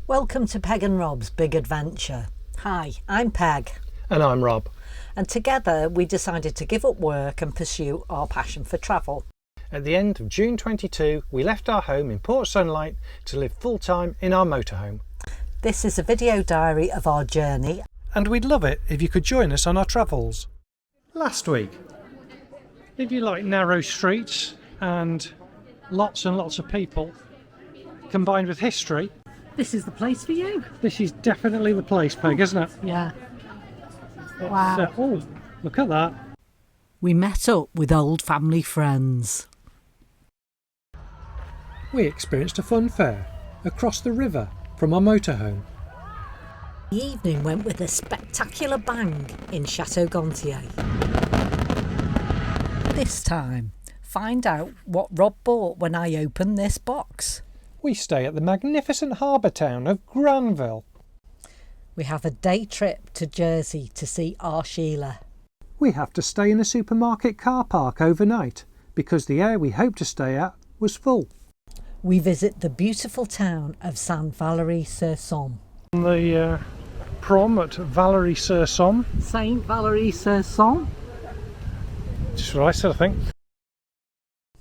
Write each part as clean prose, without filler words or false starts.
Welcome to Peg and Rob's Big Adventure. Hi, I'm Peg. And I'm Rob. And together we decided to give up work and pursue our passion for travel. At the end of June 22, we left our home in Port Sunlight to live full-time in our motorhome. This is a video diary of our journey. And we'd love it if you could join us on our travels. Last week, if you like narrow streets and lots of people combined with history, This is the place for you. this is definitely the place, Peg, isn't it? Yeah. Wow. Oh, look at that. We met up with old family friends. We experienced a fun fair across the river from our motorhome. The evening went with a spectacular bang in Chateau Gontier. This time, find out what Rob bought when I opened this box. We stay at the magnificent harbour town of Granville. We have a day trip to Jersey to see our Sheila. We have to stay in a supermarket car park overnight because the air we hoped to stay at was full. We visit the beautiful town of Saint-Valery-en-Caux. The prom at Valery-sur-Somme. Saint-Valery-en-Caux? Just what I said, I think.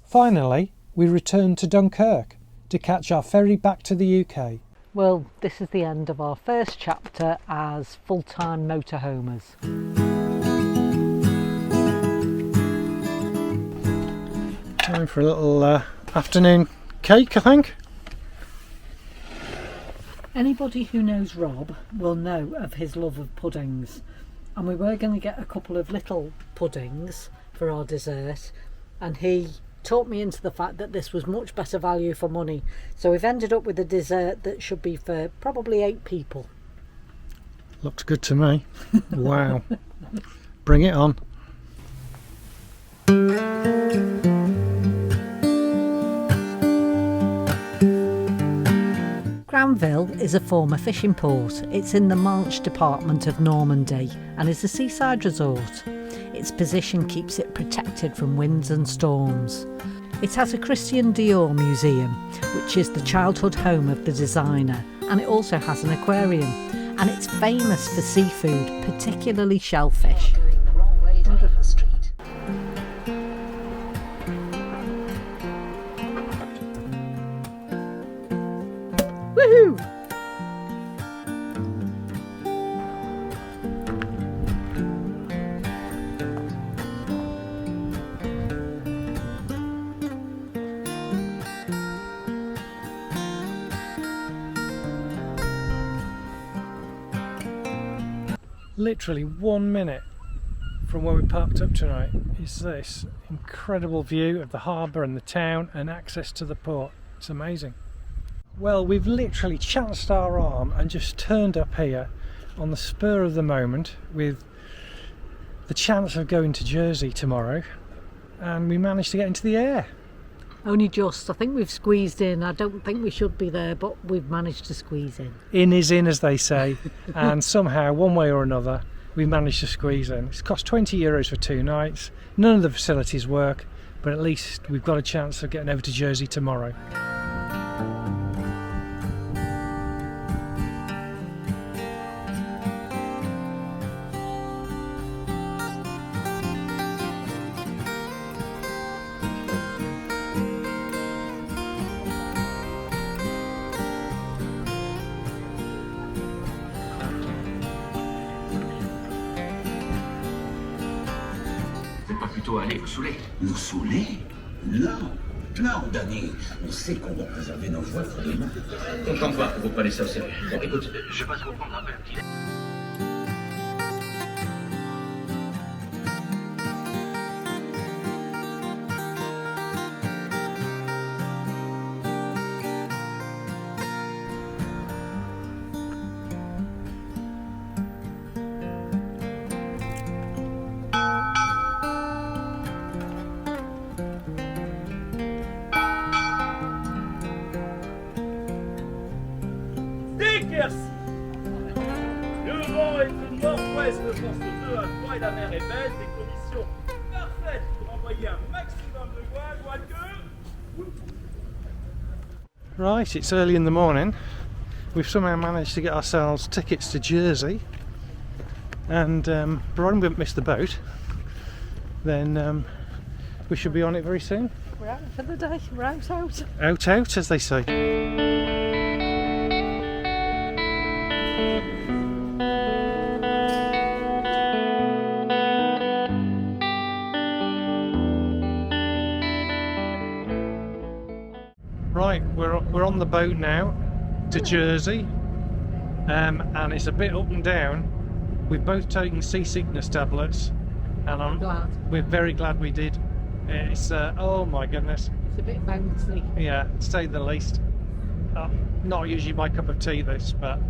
Finally, we returned to Dunkirk to catch our ferry back to the UK. Well, this is the end of our first chapter as full-time motorhomers. Time for a little afternoon cake, I think. Anybody who knows Rob will know of his love of puddings, and we were going to get a couple of little puddings for our dessert, and he talked me into the fact that this was much better value for money, so we've ended up with a dessert that should be for probably 8 people. Looks good to me. Wow. Bring it on. Granville is a former fishing port. It's in the Manche department of Normandy and is a seaside resort. Its position keeps it protected from winds and storms. It has a Christian Dior museum, which is the childhood home of the designer, and it also has an aquarium, and it's famous for seafood, particularly shellfish. Going the wrong way down the street. Woohoo! Literally 1 minute from where we parked up tonight is this incredible view of the harbour and the town and access to the port. It's amazing. Well, we've literally chanced our arm and just turned up here on the spur of the moment with the chance of going to Jersey tomorrow, and we managed to get into the air. Only just. I think we've squeezed in. I don't think we should be there, but we've managed to squeeze in. In is in, as they say, and somehow, one way or another, we've managed to squeeze in. It's cost €20 for 2 nights. None of the facilities work, but at least we've got a chance of getting over to Jersey tomorrow. Pas plutôt aller vous saouler? Nous saouler? Non, non, Danny. On sait qu'on doit préserver nos voix pour demain. Comprends pas que vous prenez ça au sérieux. Bon, écoute, je passe vous prendre un peu le petit. Le vent est du nord-ouest, force 2 à 3 et la mer est belle, des conditions parfaites pour envoyer un maximum de voiles que... Right, it's early in the morning we've somehow managed to get ourselves tickets to Jersey, and providing we haven't missed the boat, then we should be on it very soon. We're out for the day. We're out. Out, as they say. Right, we're on the boat now to Jersey, and it's a bit up and down. We've both taken seasickness tablets, and we're very glad we did. It's oh my goodness. It's a bit bouncy. Yeah, to say the least. Not usually my cup of tea, this, but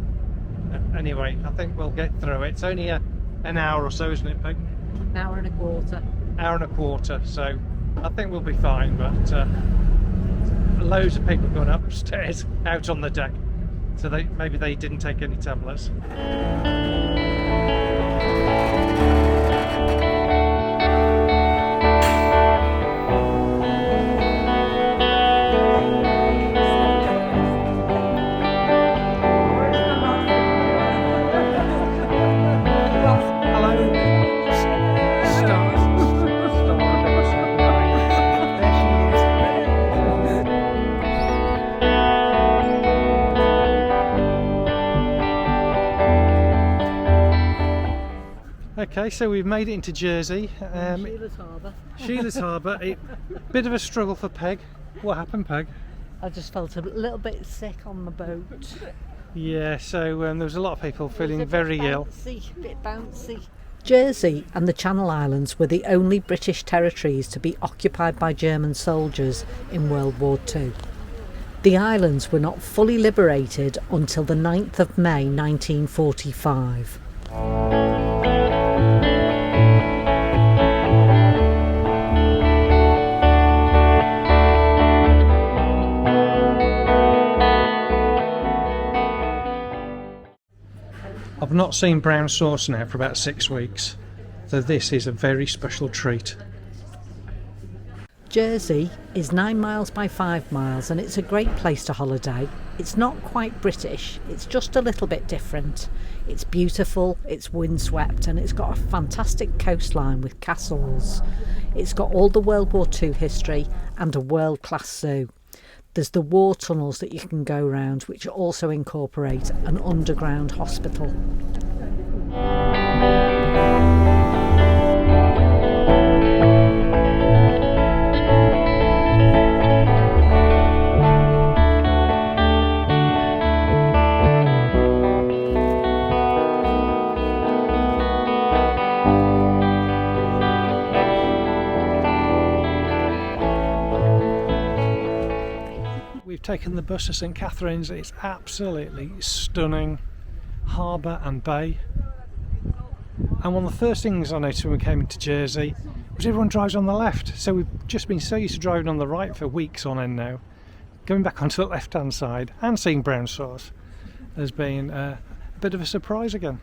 anyway, I think we'll get through it. It's only an hour or so, isn't it, Peg? An hour and a quarter. Hour and a quarter, so I think we'll be fine, but loads of people going upstairs, out on the deck, so maybe they didn't take any tablets. Okay, so we've made it into Jersey. Sheila's Harbour. Sheila's Harbour. Bit of a struggle for Peg. What happened, Peg? I just felt a little bit sick on the boat. Yeah, so there was a lot of people feeling very ill. A bit bouncy. Jersey and the Channel Islands were the only British territories to be occupied by German soldiers in World War II. The islands were not fully liberated until the 9th of May 1945. I've not seen brown sauce now for about 6 weeks, so this is a very special treat. Jersey is 9 miles by 5 miles, and it's a great place to holiday. It's not quite British, it's just a little bit different. It's beautiful, it's windswept, and it's got a fantastic coastline with castles. It's got all the World War II history and a world-class zoo. There's the war tunnels that you can go round, which also incorporate an underground hospital. We've taken the bus to St Catherine's. It's absolutely stunning harbour and bay. And one of the first things I noticed when we came into Jersey was everyone drives on the left. So we've just been so used to driving on the right for weeks on end now. Going back onto the left hand side and seeing brown sauce has been a bit of a surprise again.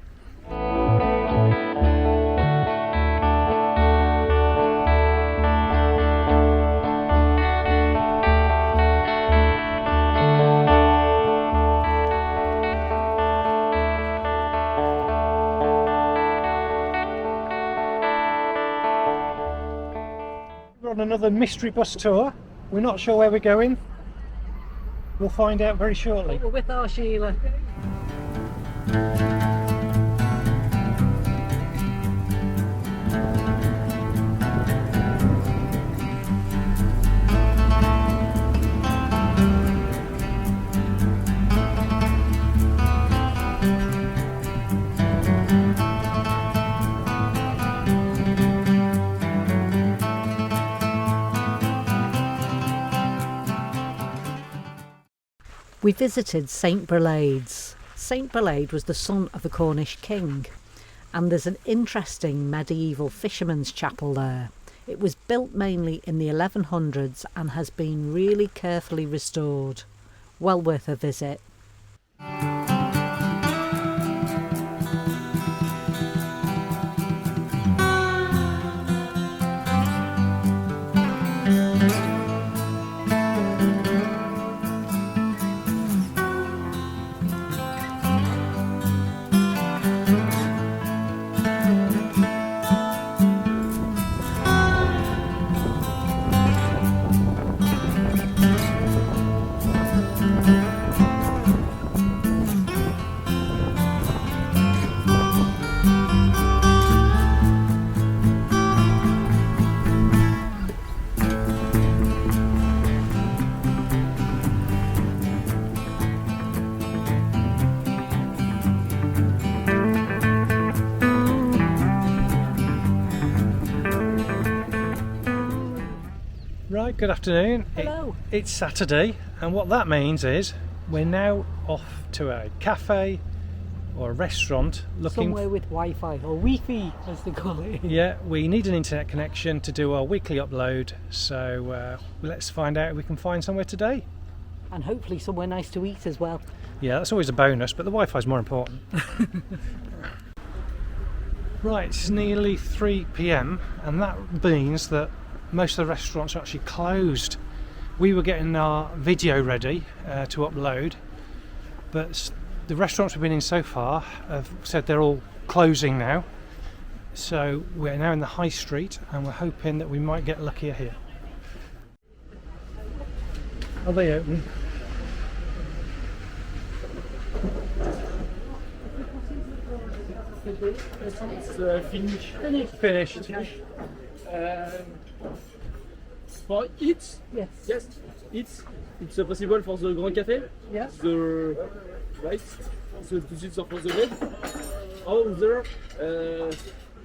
On another mystery bus tour. We're not sure where we're going. We'll find out very shortly. We're with our Sheila. We visited St Brelades. St Brelade was the son of a Cornish king, and there's an interesting medieval fisherman's chapel there. It was built mainly in the 1100s and has been really carefully restored. Well worth a visit. Right, good afternoon. Hello. It's Saturday, and what that means is we're now off to a cafe or a restaurant looking Somewhere with Wi-Fi or Wi-Fi as they call it. Yeah, we need an internet connection to do our weekly upload, so let's find out if we can find somewhere today. And hopefully somewhere nice to eat as well. Yeah, that's always a bonus, but the Wi-Fi is more important. Right, it's nearly 3 p.m. and that means that most of the restaurants are actually closed. We were getting our video ready to upload, but the restaurants we've been in so far have said they're all closing now. So we're now in the high street and we're hoping that we might get luckier here. Are they open? It's Finished. For it, Yes. yes, it's possible for the Grand Café. Yes. The right, so to sit for the left, over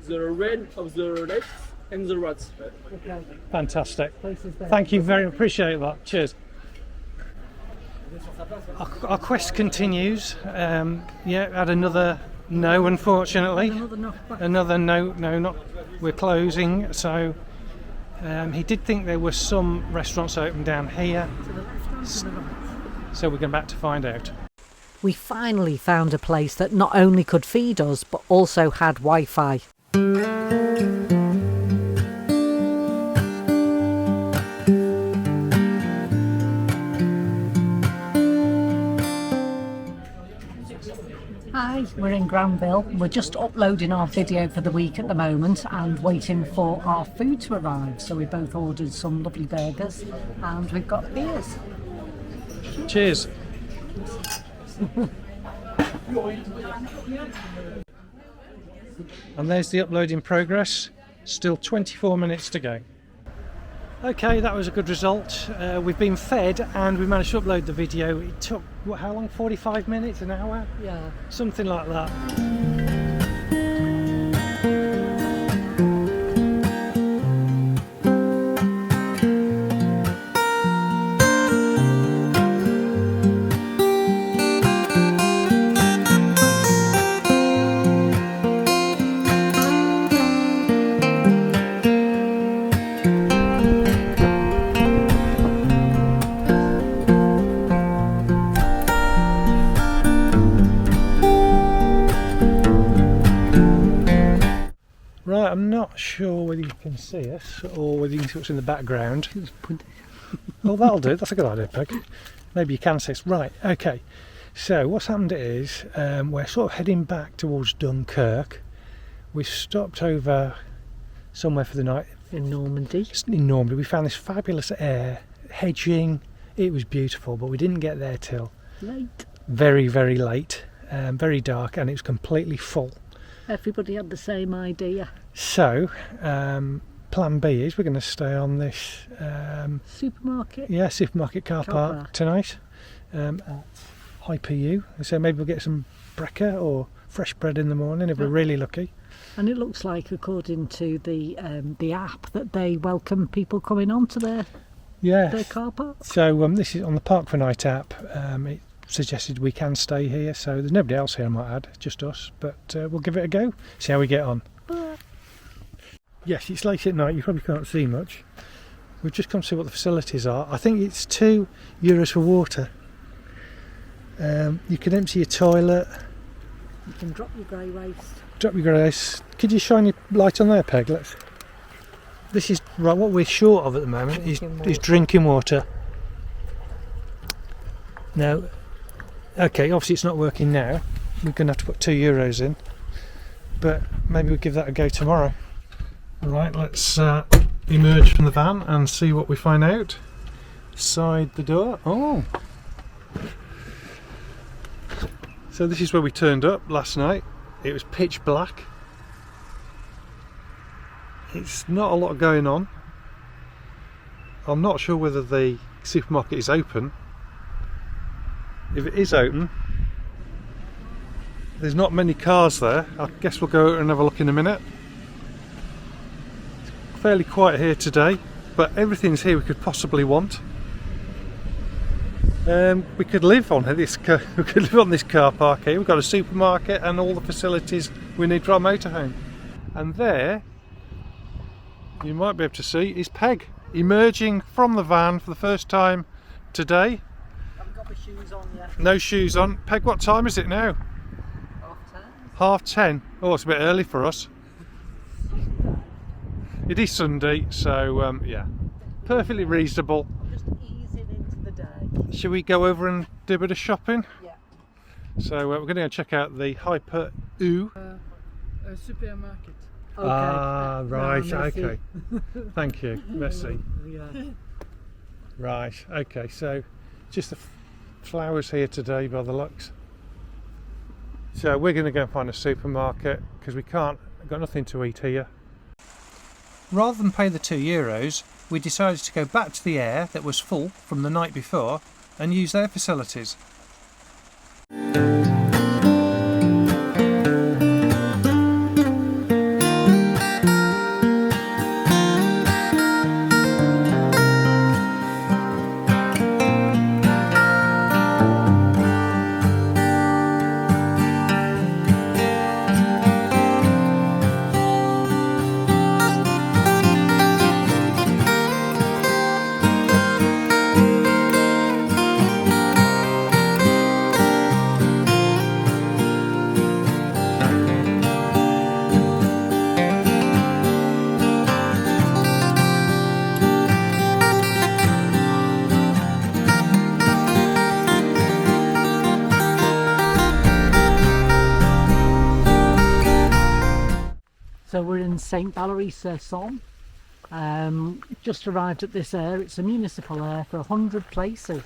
the red of the left and the right. Okay. Fantastic. Places there. Thank you very much. Appreciate that. Cheers. Our quest continues. Yeah, had another no, unfortunately. Another knock back. Another no, not. We're closing. So he did think there were some restaurants open down here. To the left and to the right. So we're going back to find out. We finally found a place that not only could feed us but also had Wi-Fi. Hi, we're in Granville. We're just uploading our video for the week at the moment and waiting for our food to arrive. So we both ordered some lovely burgers and we've got beers. Cheers. And there's the upload in progress. Still 24 minutes to go. Okay, that was a good result. We've been fed and we managed to upload the video. It took, how long? 45 minutes, an hour? Yeah. Something like that. Right, I'm not sure whether you can see us or whether you can see what's in the background. Oh, that'll do. That's a good idea, Peg. Maybe you can see us. Right, okay. So what's happened is we're sort of heading back towards Dunkirk. We've stopped over somewhere for the night. In Normandy. In Normandy. We found this fabulous air, hedging. It was beautiful, but we didn't get there till Late. very, very late. Very dark, and it was completely full. Everybody had the same idea. So, plan B is we're going to stay on this Supermarket. supermarket car park tonight at High PU. So maybe we'll get some brekka or fresh bread in the morning if we're really lucky. And it looks like, according to the app, that they welcome people coming onto their car park. So this is on the Park for Night app. It suggested we can stay here, so there's nobody else here, I might add, just us, but we'll give it a go, see how we get on. Yes, it's late at night, you probably can't see much. We've just come to see what the facilities are. I think it's €2 for water. You can empty your toilet, You can drop your grey waste. drop your grace. Could you shine your light on there, Peg? This is right. What we're short of at the moment is drinking water. Now, okay, obviously it's not working now. We're going to have to put €2 in, but maybe we'll give that a go tomorrow. Right, let's emerge from the van and see what we find out. Side the door. Oh, so this is where we turned up last night. It was pitch black. It's not a lot going on. I'm not sure whether the supermarket is open. If it is open, there's not many cars there. I guess we'll go and have a look in a minute. It's fairly quiet here today. but everything's here we could possibly want. We could live on this. We could live on this car park here. We've got a supermarket and all the facilities we need for our motorhome. And there, you might be able to see, is Peg emerging from the van for the first time today. Haven't got my shoes on yet. No shoes on. Peg, what time is it now? 10:30. 10:30. Oh, it's a bit early for us. It is Sunday, so yeah, perfectly reasonable. Just easing into the day. Shall we go over and do a bit of shopping? Yeah. So we're going to go check out the Hyper U. A supermarket. Okay. Ah, right, No, merci. okay. Thank you, merci. Yeah. Right, okay, so just the flowers here today by the looks. So we're going to go and find a supermarket because we've got nothing to eat here. Rather than pay the €2, we decided to go back to the Air that was full from the night before and use their facilities. So we're in Saint-Valery-en-Caux. Just arrived at this air. It's a municipal air for 100 places.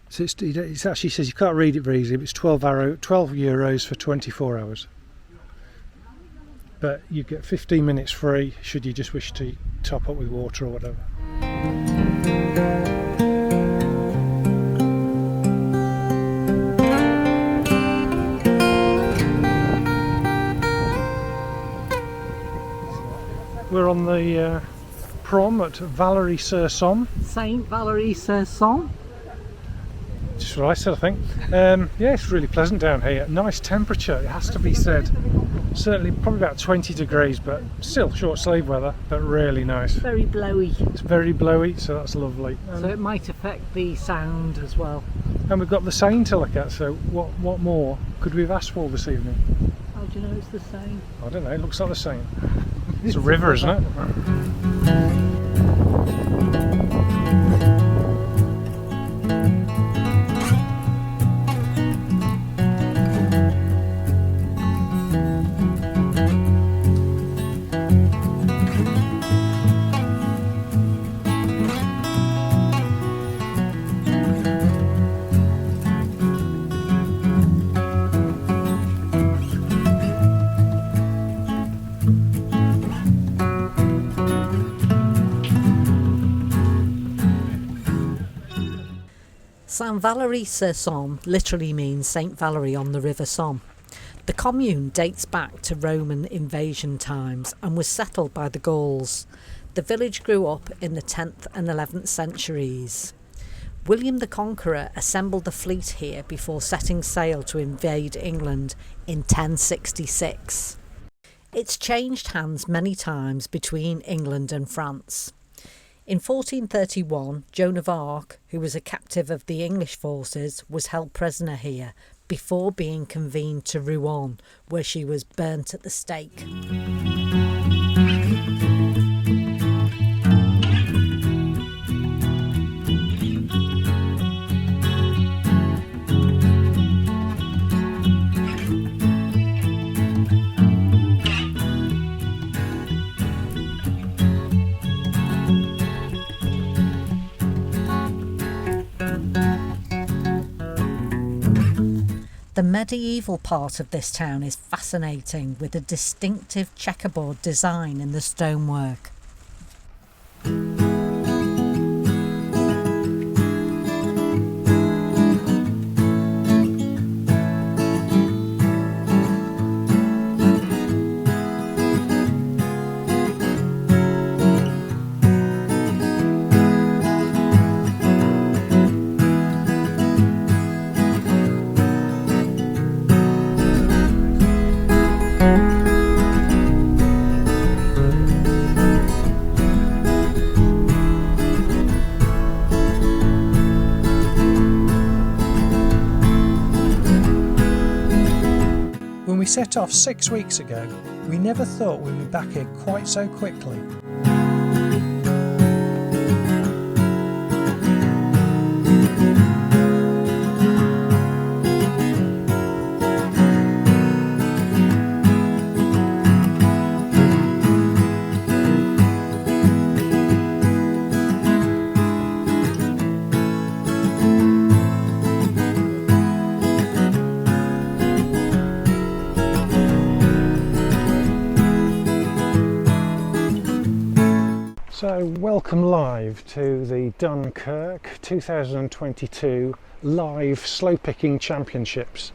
So it actually says, you can't read it very easily, but it's €12 for 24 hours. But you get 15 minutes free should you just wish to top up with water or whatever. We're on the prom at Valery-sur-Somme. Saint-Valery-en-Caux. Just what I said, I think. Yeah, it's really pleasant down here. Nice temperature, it has to be said. Certainly probably about 20 degrees, but still short sleeve weather, but really nice. Very blowy. It's very blowy, so that's lovely. So it might affect the sound as well. And we've got the Seine to look at, so what more could we have asked for this evening? How do you know it's the same? I don't know, it looks like the Seine. It's a river, isn't it? Saint-Valery-sur-Somme literally means Saint Valery on the River Somme. The commune dates back to Roman invasion times and was settled by the Gauls. The village grew up in the 10th and 11th centuries. William the Conqueror assembled a fleet here before setting sail to invade England in 1066. It's changed hands many times between England and France. In 1431, Joan of Arc, who was a captive of the English forces, was held prisoner here before being convened to Rouen, where she was burnt at the stake. The medieval part of this town is fascinating, with a distinctive checkerboard design in the stonework. set off 6 weeks ago, we never thought we'd be back here quite so quickly. So welcome live to the Dunkirk 2022 live slow picking championships.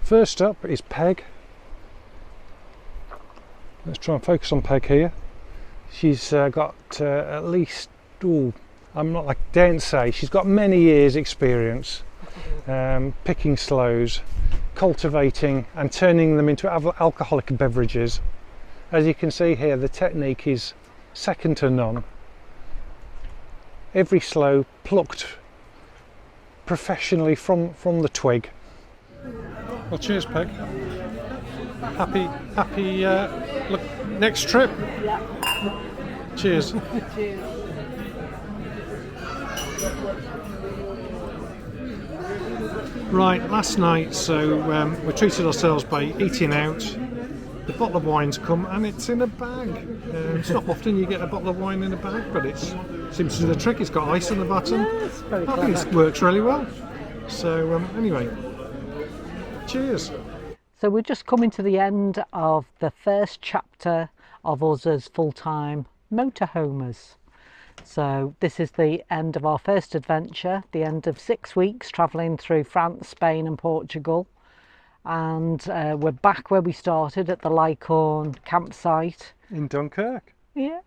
First up is Peg. Let's try and focus on Peg here. She's got at least, I'm not like daren't say, she's got many years experience picking sloes, cultivating and turning them into alcoholic beverages. As you can see here, the technique is second to none. Every sloe plucked professionally from the twig. Well, cheers, Peg. Happy look, next trip. Yeah. Cheers. Cheers. Right, last night, so we treated ourselves by eating out. The bottle of wine's come and it's in a bag. It's not often you get a bottle of wine in a bag, but it seems to do the trick. It's got ice on the bottom. Yeah, it's very I clever. think it works really well. So anyway, cheers. So we're just coming to the end of the first chapter of us as full-time motorhomers. So this is the end of our first adventure, the end of 6 weeks travelling through France, Spain and Portugal. And we're back where we started at the Lycorn campsite. In Dunkirk. Yeah.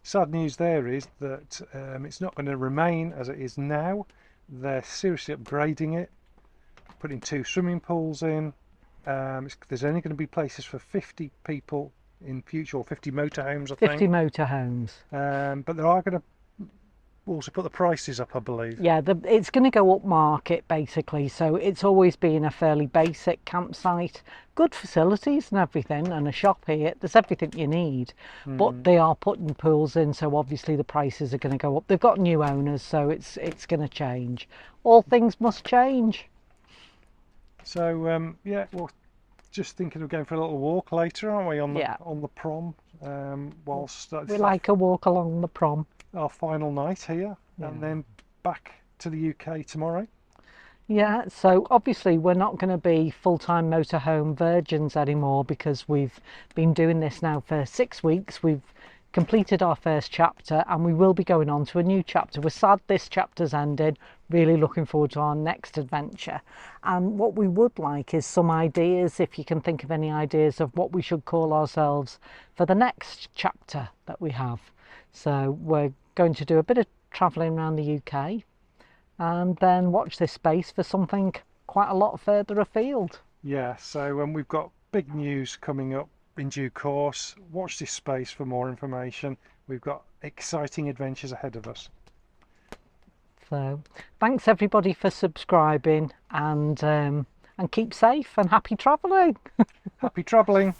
Sad news there is that it's not going to remain as it is now. They're seriously upgrading it, putting 2 swimming pools in. There's only going to be places for 50 people in future, or 50 motorhomes, I 50 think. motorhomes. But they are going to also put the prices up, I believe. Yeah, it's going to go up market basically, so it's always been a fairly basic campsite. Good facilities and everything, and a shop here. There's everything you need, but they are putting pools in, so obviously the prices are going to go up. They've got new owners, so it's going to change. All things must change. So yeah, well, just thinking of going for a little walk later, aren't we, on the prom? Whilst We like a walk along the prom. Our final night here, and then back to the UK tomorrow. Yeah, so obviously we're not going to be full-time motorhome virgins anymore, because we've been doing this now for 6 weeks. We've completed our first chapter and we will be going on to a new chapter. We're sad this chapter's ended, really looking forward to our next adventure. And what we would like is some ideas, if you can think of any ideas of what we should call ourselves for the next chapter that we have. So we're going to do a bit of travelling around the UK and then watch this space for something quite a lot further afield. Yeah, so we've got big news coming up in due course. Watch this space for more information. We've got exciting adventures ahead of us. So thanks everybody for subscribing, and keep safe and happy travelling. Happy travelling.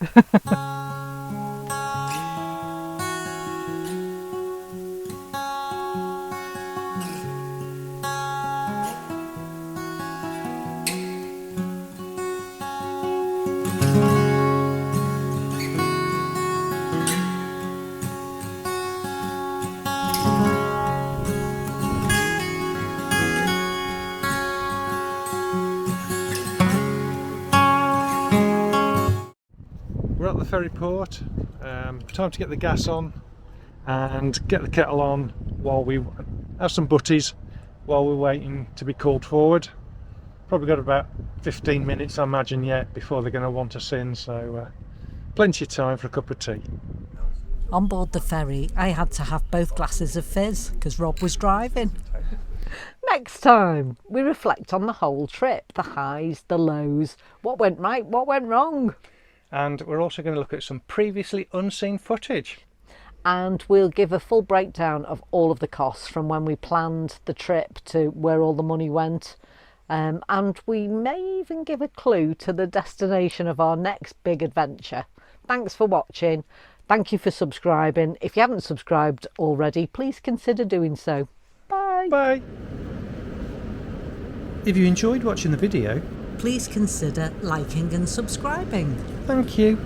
We're at the ferry port. Time to get the gas on and get the kettle on while we have some butties while we're waiting to be called forward. Probably got about 15 minutes, I imagine, yet before they're going to want us in, so plenty of time for a cup of tea. On board the ferry, I had to have both glasses of fizz because Rob was driving. Next time, we reflect on the whole trip, the highs, the lows, what went right, what went wrong. And we're also going to look at some previously unseen footage. And we'll give a full breakdown of all of the costs from when we planned the trip to where all the money went, and we may even give a clue to the destination of our next big adventure. Thanks for watching. Thank you for subscribing. If you haven't subscribed already, please consider doing so. Bye. Bye. If you enjoyed watching the video, Please consider liking and subscribing. thank you.